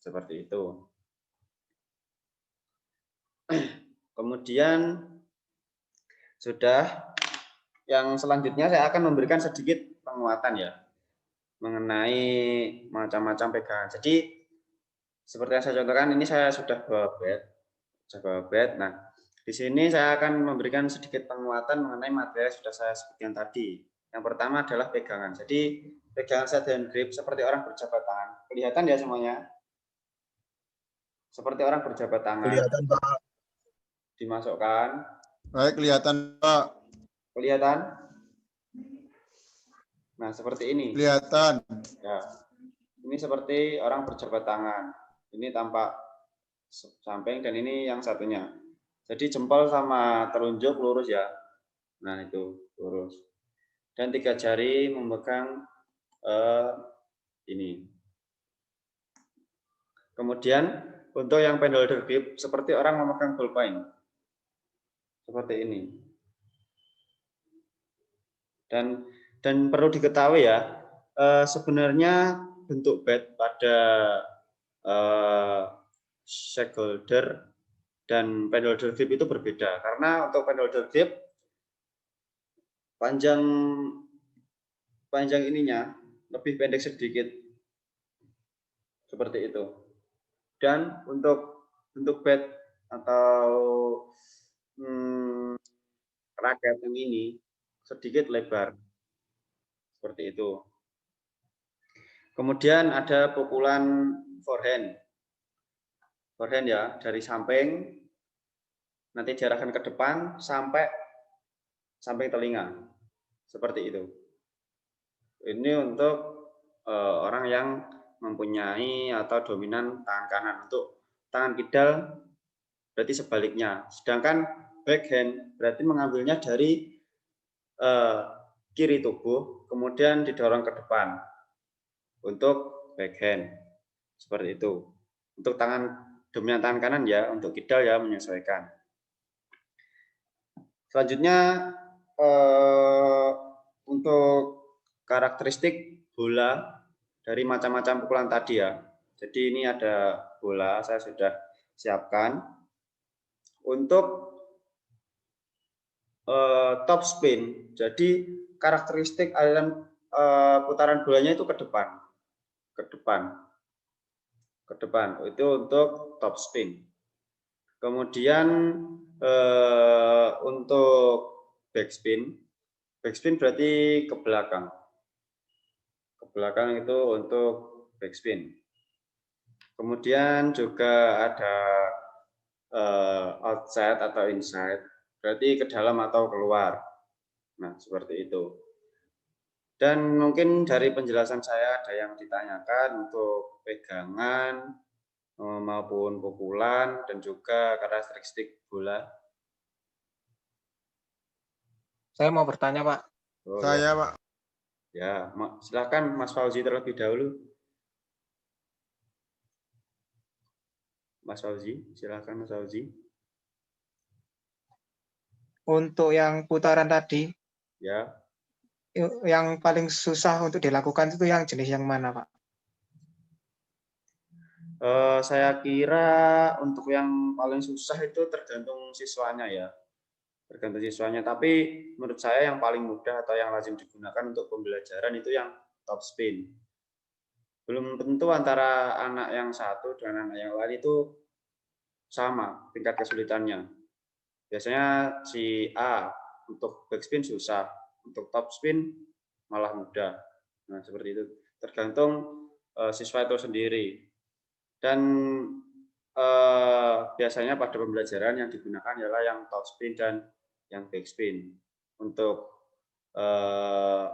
seperti itu. Kemudian sudah, yang selanjutnya saya akan memberikan sedikit penguatan ya mengenai macam-macam pegangan. Jadi seperti yang saya contohkan, ini saya sudah bawa bed. Nah, di sini saya akan memberikan sedikit penguatan mengenai materi yang sudah saya sebutkan tadi. Yang pertama adalah pegangan. Jadi pegangan set hand grip seperti orang berjabat tangan. Kelihatan ya semuanya? Seperti orang berjabat tangan. Kelihatan, Pak. Dimasukkan. Baik, kelihatan, Pak. Kelihatan? Nah, seperti ini. Kelihatan. Ya. Ini seperti orang berjabat tangan. Ini tampak samping dan ini yang satunya. Jadi jempol sama telunjuk lurus ya. Nah, itu lurus. Dan 3 jari memegang ini. Kemudian untuk yang pen holder grip seperti orang memegang ballpoint. Seperti ini. Dan perlu diketahui ya, sebenarnya bentuk bed pada shake holder dan pen holder grip itu berbeda. Karena untuk pen holder grip panjang ininya lebih pendek sedikit. Seperti itu. Dan untuk bed atau raket yang ini sedikit lebar. Seperti itu. Kemudian ada pukulan forehand. Forehand ya, dari samping nanti diarahkan ke depan sampai samping telinga. Seperti itu. Ini untuk orang yang mempunyai atau dominan tangan kanan. Untuk tangan kidal berarti sebaliknya. Sedangkan backhand berarti mengambilnya dari kiri tubuh, kemudian didorong ke depan. Untuk backhand. Seperti itu. Untuk dominan tangan kanan ya, untuk kidal ya menyesuaikan. Selanjutnya untuk karakteristik bola dari macam-macam pukulan tadi ya. Jadi ini ada bola, saya sudah siapkan. Untuk top spin, jadi karakteristik aliran putaran bolanya itu ke depan. Ke depan, itu untuk top spin. Kemudian untuk backspin berarti ke belakang. Ke belakang itu untuk backspin. Kemudian juga ada outside atau inside, berarti ke dalam atau keluar. Nah, seperti itu. Dan mungkin dari penjelasan saya ada yang ditanyakan untuk pegangan maupun pukulan dan juga karakteristik bola. Saya mau bertanya, Pak. Oh, Saya, ya. Pak. Ya, silakan Mas Fauzi terlebih dahulu. Mas Fauzi, silakan Mas Fauzi. Untuk yang putaran tadi, Ya. yang paling susah untuk dilakukan itu yang jenis yang mana, Pak? Saya kira untuk yang paling susah itu tergantung siswanya ya. Tergantung siswanya. Tapi menurut saya yang paling mudah atau yang lazim digunakan untuk pembelajaran itu yang top spin. Belum tentu antara anak yang satu dengan anak yang lain itu sama tingkat kesulitannya. Biasanya si A untuk backspin susah, untuk top spin malah mudah. Nah, seperti itu. Tergantung siswa itu sendiri. Dan biasanya pada pembelajaran yang digunakan adalah yang top spin dan yang backspin. Untuk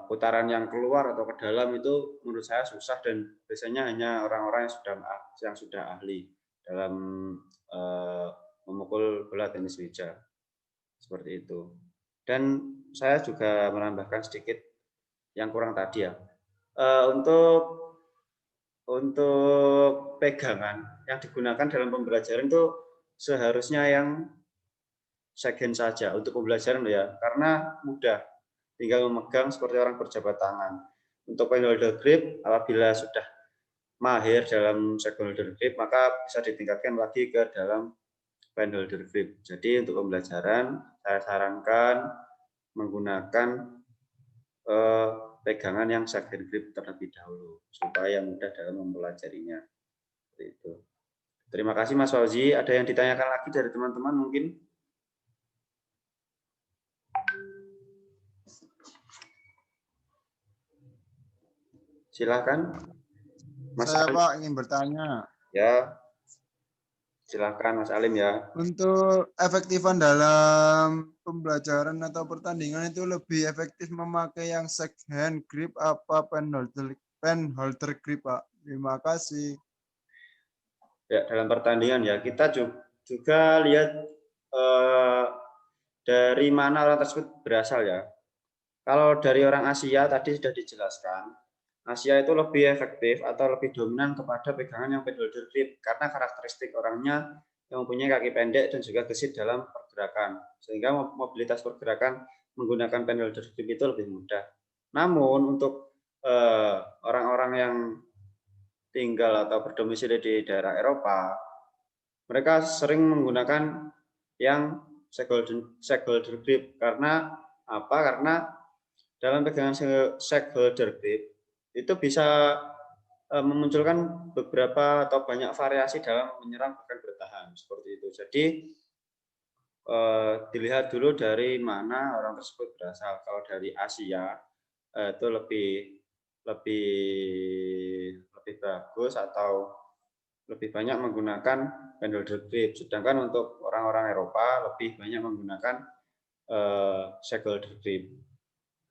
putaran yang keluar atau ke dalam itu menurut saya susah dan biasanya hanya orang-orang yang sudah ahli dalam memukul bola tenis meja. Seperti itu. Dan saya juga menambahkan sedikit yang kurang tadi ya. Untuk pegangan yang digunakan dalam pembelajaran itu seharusnya yang second saja untuk pembelajaran ya, karena mudah, tinggal memegang seperti orang berjabat tangan. Untuk pen holder grip apabila sudah mahir dalam stakeholder grip, maka bisa ditingkatkan lagi ke dalam penholder grip. Jadi untuk pembelajaran saya sarankan menggunakan pegangan yang second grip terlebih dahulu supaya mudah dalam mempelajarinya. Seperti itu. Terima kasih Mas Fauzi. Ada yang ditanyakan lagi dari teman-teman mungkin? Silakan. Mas Saya Alim. Pak ingin bertanya, Ya. Silakan Mas Alim ya. untuk efektifan dalam pembelajaran atau pertandingan itu lebih efektif memakai yang second grip apa penholder grip, Pak? Terima kasih. Ya, dalam pertandingan ya kita juga lihat dari mana orang tersebut berasal ya. Kalau dari orang Asia tadi sudah dijelaskan, Asia itu lebih efektif atau lebih dominan kepada pegangan yang penholder grip karena karakteristik orangnya yang mempunyai kaki pendek dan juga gesit dalam pergerakan, sehingga mobilitas pergerakan menggunakan penholder grip itu lebih mudah. Namun untuk orang-orang yang tinggal atau berdomisili di daerah Eropa, mereka sering menggunakan yang stakeholder grip karena apa? Karena dalam pegangan stakeholder grip itu bisa memunculkan beberapa atau banyak variasi dalam menyerang bahkan bertahan seperti itu. Jadi dilihat dulu dari mana orang tersebut berasal. Kalau dari Asia itu lebih bagus atau lebih banyak menggunakan penholder grip, sedangkan untuk orang-orang Eropa lebih banyak menggunakan stakeholder grip.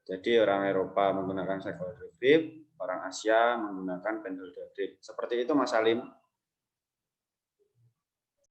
Jadi orang Eropa menggunakan stakeholder grip, orang Asia menggunakan penholder grip. Seperti itu Mas Salim.